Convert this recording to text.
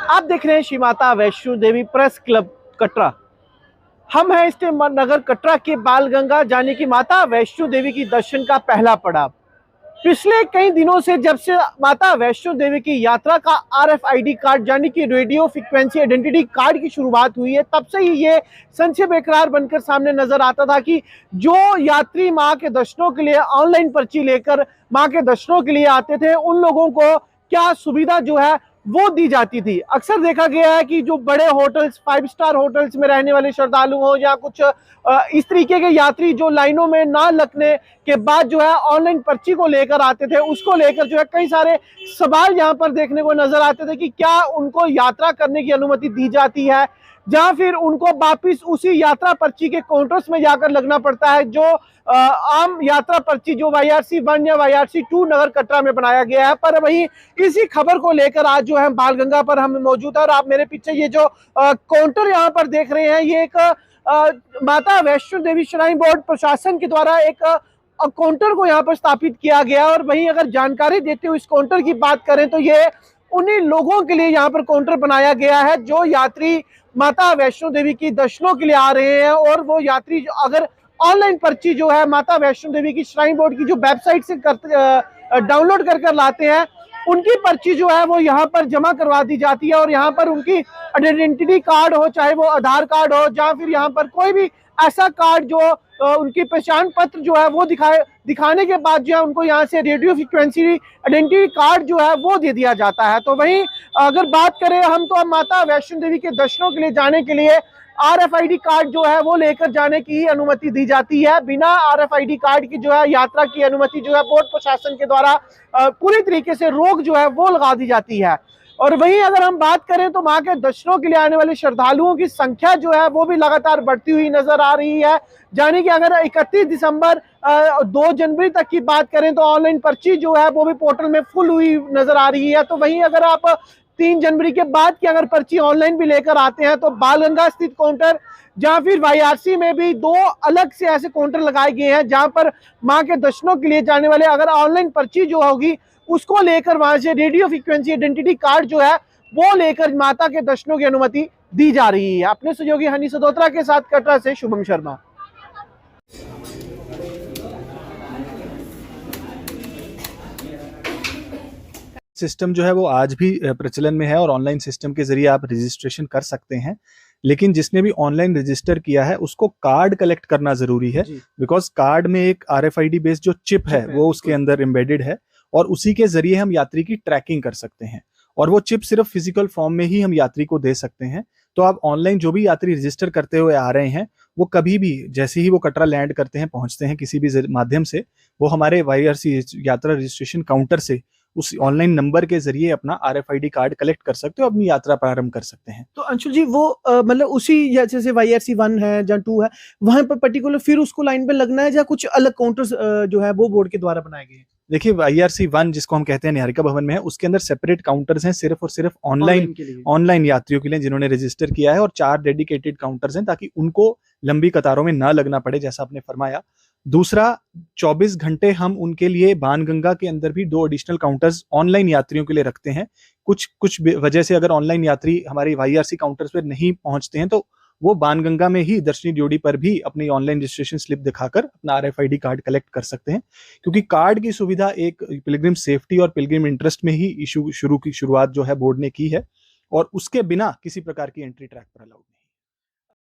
आप देख रहे हैं श्री माता वैष्णो देवी प्रेस क्लब कटरा। हम हैं इस टाइम नगर कटरा के बालगंगा जाने की माता वैष्णो देवी की दर्शन का पहला पड़ाव। पिछले कई दिनों से जब से माता वैष्णो देवी की यात्रा का RFID कार्ड यानी कि रेडियो फ्रीक्वेंसी आइडेंटिटी कार्ड की शुरुआत हुई है, तब से ही ये संशय बेकरार बनकर सामने नजर आता था कि जो यात्री मां के दर्शनों के लिए ऑनलाइन पर्ची लेकर मां के दर्शनों के लिए आते थे, उन लोगों को क्या सुविधा जो है वो दी जाती थी। अक्सर देखा गया है कि जो बड़े होटल्स, 5 स्टार होटल्स में रहने वाले श्रद्धालु हो या कुछ इस तरीके के यात्री जो लाइनों में ना लगने के बाद जो है ऑनलाइन पर्ची को लेकर आते थे, उसको लेकर जो है कई सारे सवाल यहाँ पर देखने को नजर आते थे कि क्या उनको यात्रा करने की अनुमति दी जाती है या फिर उनको वापिस उसी यात्रा पर्ची के काउंटर्स में जाकर लगना पड़ता है जो आम यात्रा पर्ची जो YRC 1 या YRC 2 नगर कटरा में बनाया गया है। पर वही इसी खबर को लेकर आज जो है बालगंगा पर हम मौजूद है और आप मेरे पीछे ये जो काउंटर यहाँ पर देख रहे हैं, ये एक माता वैष्णो देवी श्राइन बोर्ड प्रशासन के द्वारा एक काउंटर को यहाँ पर स्थापित किया गया। और वहीं अगर जानकारी देते हुए इस काउंटर की बात करें तो ये उन्हीं लोगों के लिए यहाँ पर काउंटर बनाया गया है जो यात्री माता वैष्णो देवी की दर्शनों के लिए आ रहे हैं। और वो यात्री अगर ऑनलाइन पर्ची जो है माता वैष्णो देवी की श्राइन बोर्ड की जो वेबसाइट से डाउनलोड कर लाते हैं, उनकी पर्ची जो है वो यहाँ पर जमा करवा दी जाती है। और यहाँ पर उनकी आइडेंटिटी कार्ड हो, चाहे वो आधार कार्ड हो या फिर यहाँ पर कोई भी ऐसा कार्ड जो उनकी पहचान पत्र जो है वो दिखाने के बाद जो है उनको यहाँ से रेडियो फ्रीक्वेंसी आइडेंटिटी कार्ड जो है वो दे दिया जाता है। तो वहीं अगर बात करें हम तो माता वैष्णो देवी के दर्शनों के लिए जाने के लिए RFID कार्ड जो है वो लेकर जाने की अनुमति दी जाती है। बिना RFID कार्ड की जो है यात्रा की अनुमति जो है बोर्ड प्रशासन के द्वारा पूरी तरीके से रोक जो है वो लगा दी जाती है। और वहीं अगर हम बात करें तो मां के दर्शनों के लिए आने वाले श्रद्धालुओं की संख्या जो है वो भी लगातार बढ़ती हुई नजर आ रही है। यानी कि अगर 31 दिसंबर 2 जनवरी तक की बात करें तो ऑनलाइन पर्ची जो है वो भी पोर्टल में फुल हुई नजर आ रही है। तो वहीं अगर आप 3 जनवरी के बाद की अगर पर्ची ऑनलाइन भी लेकर आते हैं तो बालगंगा स्थित काउंटर या फिर YRC में भी 2 अलग से ऐसे काउंटर लगाए गए हैं जहां पर मां के दर्शनों के लिए जाने वाले अगर ऑनलाइन पर्ची जो होगी उसको लेकर वहां से रेडियो फ्रीक्वेंसी आइडेंटिटी कार्ड जो है वो लेकर माता के दर्शनों की अनुमति दी जा रही है। अपने सहयोगी हनी सदोत्रा के साथ कटरा से शुभम शर्मा। सिस्टम जो है वो आज भी प्रचलन में है और ऑनलाइन सिस्टम के जरिए आप रजिस्ट्रेशन कर सकते हैं, लेकिन जिसने भी ऑनलाइन रजिस्टर किया है उसको कार्ड कलेक्ट करना जरूरी है, बिकॉज कार्ड में एक RFID बेस्ड जो चिप है वो उसके अंदर एम्बेडेड है और उसी के जरिए हम यात्री की ट्रैकिंग कर सकते हैं। और वो चिप सिर्फ फिजिकल फॉर्म में ही हम यात्री को दे सकते हैं। तो आप ऑनलाइन जो भी यात्री रजिस्टर करते हुए आ रहे हैं वो कभी भी जैसे ही वो कटरा लैंड करते हैं, पहुंचते हैं किसी भी माध्यम से, वो हमारे YRC यात्रा रजिस्ट्रेशन काउंटर से उस ऑनलाइन नंबर के जरिए अपना RFID कार्ड कलेक्ट कर सकते हो, अपनी यात्रा प्रारंभ कर सकते हैं। तो अंशुल जी वो मतलब उसी जैसे YRC 1 है या 2 है वहां पर पर्टिकुलर फिर उसको लाइन पे लगना है या कुछ अलग काउंटर्स जो है वो बोर्ड के द्वारा बनाए गए हैं? देखिए YRC 1 जिसको हम कहते हैं निहारिका भवन में है, उसके अंदर सेपरेट काउंटर्स हैं सिर्फ और सिर्फ ऑनलाइन यात्रियों के लिए जिन्होंने रजिस्टर किया है, और 4 डेडिकेटेड काउंटर्स हैं ताकि उनको लंबी कतारों में ना लगना पड़े, जैसा आपने फरमाया। दूसरा, 24 घंटे हम उनके लिए बाणगंगा के अंदर भी 2 एडिशनल काउंटर्स ऑनलाइन यात्रियों के लिए रखते हैं। कुछ वजह से अगर ऑनलाइन यात्री हमारे YRC काउंटर्स पर नहीं पहुंचते हैं तो वो बाणगंगा में ही दर्शनी ड्यूटी पर भी अपनी ऑनलाइन रजिस्ट्रेशन स्लिप दिखाकर अपना RFID कार्ड कलेक्ट कर सकते हैं, क्योंकि कार्ड की सुविधा एक पिलग्रिम सेफ्टी और पिलग्रिम इंटरेस्ट में ही शुरुआत जो है बोर्ड ने की है, और उसके बिना किसी प्रकार की एंट्री ट्रैक पर अलाउड नहीं।